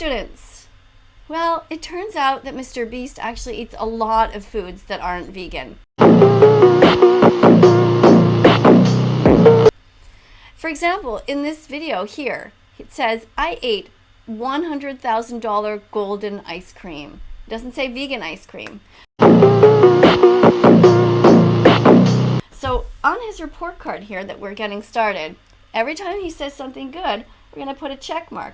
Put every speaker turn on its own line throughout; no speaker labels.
students. Well, it turns out that Mr. Beast actually eats a lot of foods that aren't vegan. For example, in this video here, it says, I ate $100,000 golden ice cream. It doesn't say vegan ice cream. So on his report card here that we're getting started, every time he says something good, we're going to put a check mark.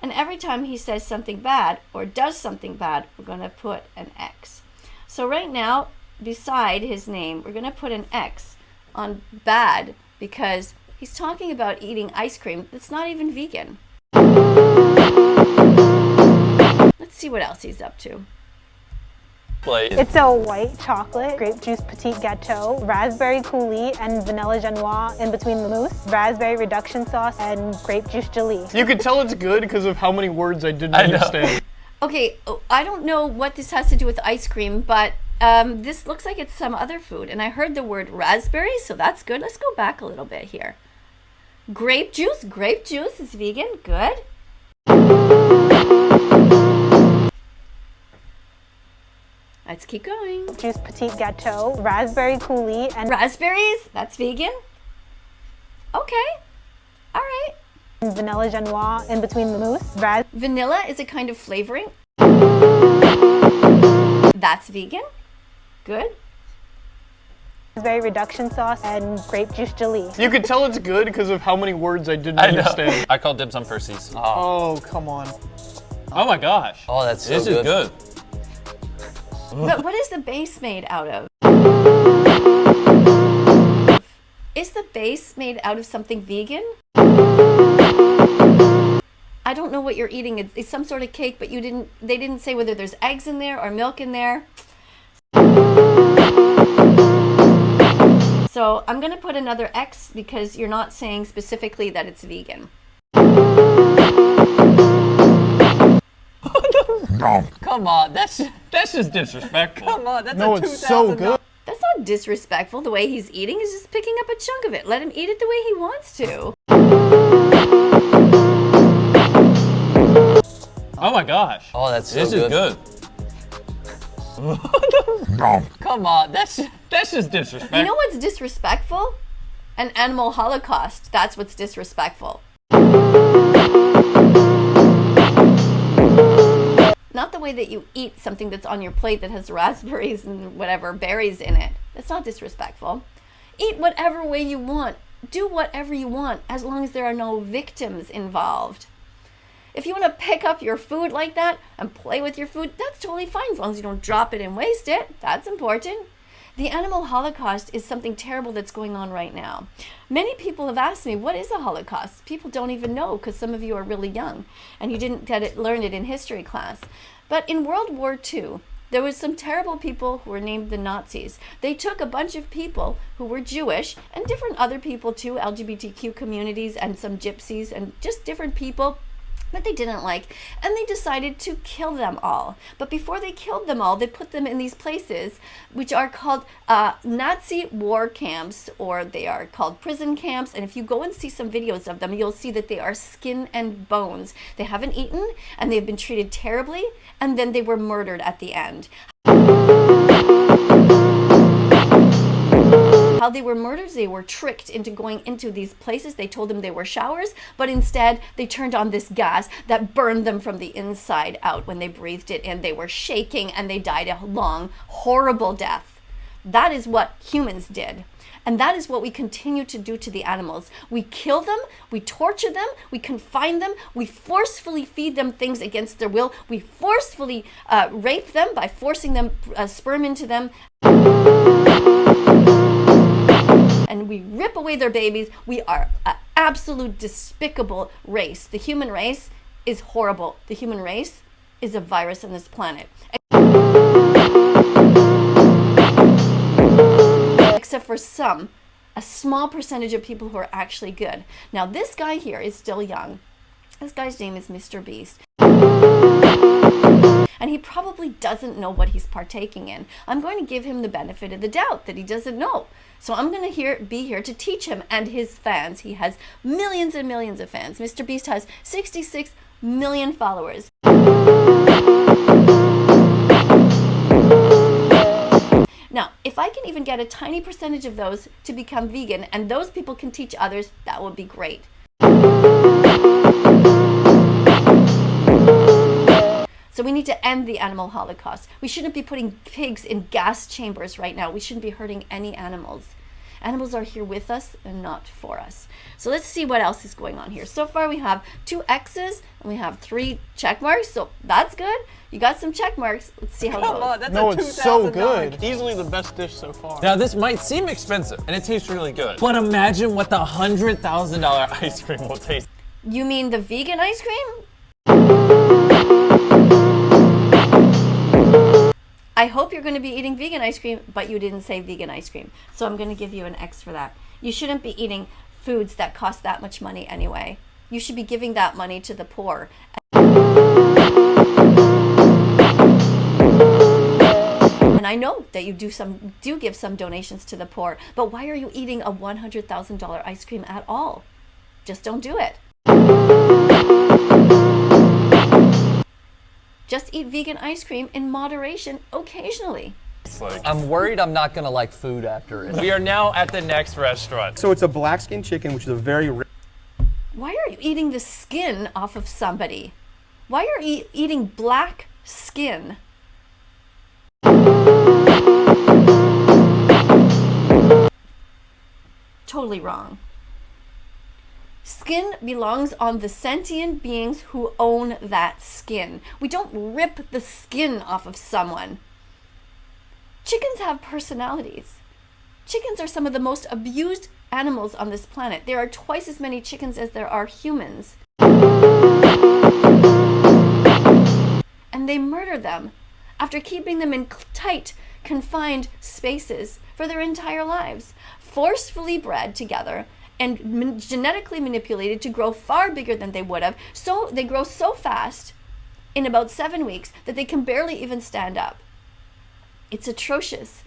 And every time he says something bad or does something bad, we're going to put an X. So right now, beside his name, we're going to put an X on bad because he's talking about eating ice cream that's not even vegan. Let's see what else he's up to.
It's a white chocolate, grape juice petite gâteau, raspberry coulis, and vanilla genoise in between the mousse, raspberry reduction sauce, and grape juice jelly.
You can tell it's good because of how many words I didn't understand.
Okay, I don't know what this has to do with ice cream, but this looks like it's some other food. And I heard the word raspberry, so that's good. Let's go back a little bit here. Grape juice is vegan, good. Let's keep going.
Juice petite gâteau, raspberry coulis, and
raspberries, that's vegan. Okay, all right.
And vanilla genoise in between the mousse.
Vanilla is a kind of flavoring. That's vegan, good.
Raspberry reduction sauce and grape juice jelly.
You can tell it's good because of how many words I didn't understand.
I call dibs on Percy's.
Oh, come on.
Oh my gosh.
Oh, that's so
good. This is good.
But what is the base made out of? Is the base made out of something vegan? I don't know what you're eating. It's some sort of cake, but they didn't say whether there's eggs in there or milk in there. So I'm going to put another X because you're not saying specifically that it's vegan.
Come on, that's just disrespectful. Come on, that's
no, it's so good.
That's not disrespectful. The way he's eating is just picking up a chunk of it. Let him eat it the way he wants to.
Oh my gosh.
Oh, that's so
good. This is good. Come on, that's just disrespectful.
You know what's disrespectful? An animal holocaust. That's what's disrespectful. Not the way that you eat something that's on your plate that has raspberries and whatever berries in it. That's not disrespectful. Eat whatever way you want. Do whatever you want as long as there are no victims involved. If you want to pick up your food like that and play with your food, that's totally fine as long as you don't drop it and waste it. That's important. The animal holocaust is something terrible that's going on right now. Many people have asked me, what is a holocaust? People don't even know because some of you are really young and you didn't learn it in history class. But in World War II, there was some terrible people who were named the Nazis. They took a bunch of people who were Jewish and different other people too, LGBTQ communities and some gypsies and just different people that they didn't like, and they decided to kill them all. But before they killed them all, they put them in these places which are called Nazi war camps, or they are called prison camps. And if you go and see some videos of them, you'll see that they are skin and bones. They haven't eaten and they've been treated terribly, and then they were murdered at the end. How they were murdered, they were tricked into going into these places. They told them they were showers, but instead they turned on this gas that burned them from the inside out. When they breathed it in, they were shaking and they died a long, horrible death. That is what humans did. And that is what we continue to do to the animals. We kill them, we torture them, we confine them, we forcefully feed them things against their will, we forcefully rape them by forcing them sperm into them. And we rip away their babies. We are an absolute despicable race. The human race is horrible. The human race is a virus on this planet. Except for a small percentage of people who are actually good. Now this guy here is still young. This guy's name is Mr. Beast. And he probably doesn't know what he's partaking in. I'm going to give him the benefit of the doubt that he doesn't know. So I'm going to be here to teach him and his fans. He has millions and millions of fans. Mr. Beast has 66 million followers. Now, if I can even get a tiny percentage of those to become vegan and those people can teach others, that would be great. So we need to end the animal holocaust. We shouldn't be putting pigs in gas chambers right now. We shouldn't be hurting any animals. Animals are here with us and not for us. So let's see what else is going on here. So far we have 2 X's and we have 3 check marks. So that's good. You got some check marks. Let's see how it goes.
That's
No,
a
it's so
$2,000
good. Easily the best dish so far.
Now this might seem expensive, and it tastes really good. But imagine what the $100,000 ice cream will taste.
You mean the vegan ice cream? I hope you're going to be eating vegan ice cream, but you didn't say vegan ice cream. So I'm going to give you an X for that. You shouldn't be eating foods that cost that much money anyway. You should be giving that money to the poor. And I know that you do give some donations to the poor, but why are you eating a $100,000 ice cream at all? Just don't do it. Just eat vegan ice cream in moderation occasionally.
I'm worried I'm not gonna like food after it. We are now at the next restaurant.
So it's a black skin chicken, which is a very rare.
Why are you eating the skin off of somebody? Why are you eating black skin? Totally wrong. Skin belongs on the sentient beings who own that skin. We don't rip the skin off of someone. Chickens have personalities. Chickens are some of the most abused animals on this planet. There are twice as many chickens as there are humans. And they murder them after keeping them in tight, confined spaces for their entire lives, forcefully bred together and genetically manipulated to grow far bigger than they would have. So they grow so fast in about 7 weeks that they can barely even stand up. It's atrocious.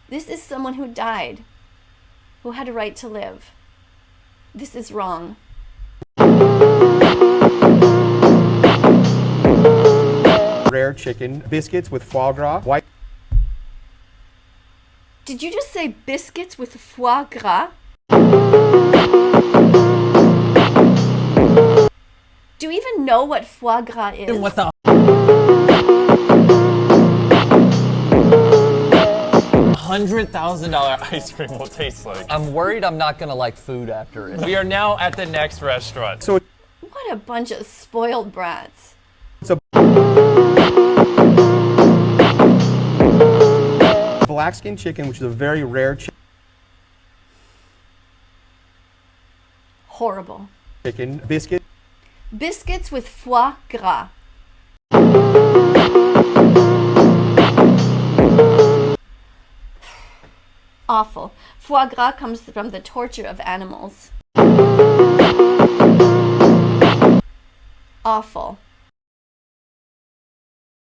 This is someone who died, who had a right to live. This is wrong.
Rare chicken biscuits with foie gras. White.
Did you just say biscuits with foie gras? Do you even know what foie gras is?
What the $100,000 ice cream will taste like? I'm worried I'm not gonna like food after it. We are now at the next restaurant.
So
What a bunch of spoiled brats.
it's a black skin chicken, which is a very rare
Horrible.
chicken biscuit.
Biscuits with foie gras. Awful. Foie gras comes from the torture of animals. Awful.